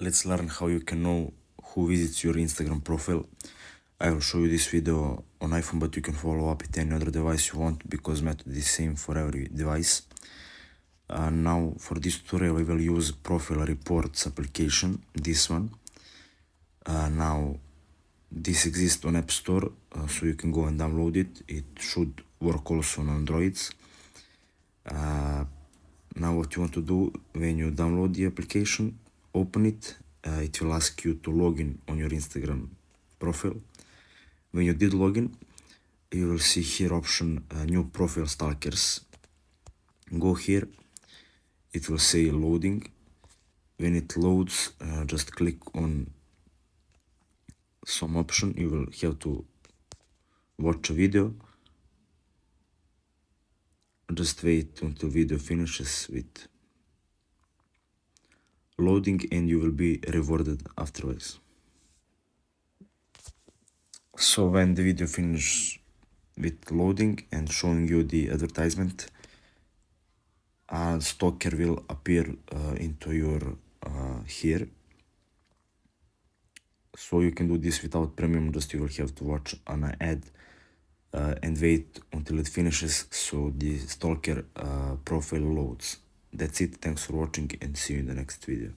Let's learn how you can know who visits your Instagram profile. I will show you this video on iPhone, but you can follow up with any other device you want because method is same for every device. Now for this tutorial we will use profile reports application, this one. Now this exists on App Store, so you can go and download it. It should work also on Androids. Now what you want to do when you download the application, open it. It will ask you to log in on your Instagram profile. When you did login, you will see here option new profile stalkers. Go here, it will say loading. When it loads, just click on some option. You will have to watch a video. Just wait until video finishes with loading and you will be rewarded afterwards. So when the video finishes with loading and showing you the advertisement, a stalker will appear into your here. So you can do this without premium, just you will have to watch an ad and wait until it finishes so the stalker profile loads. That's it, thanks for watching and see you in the next video.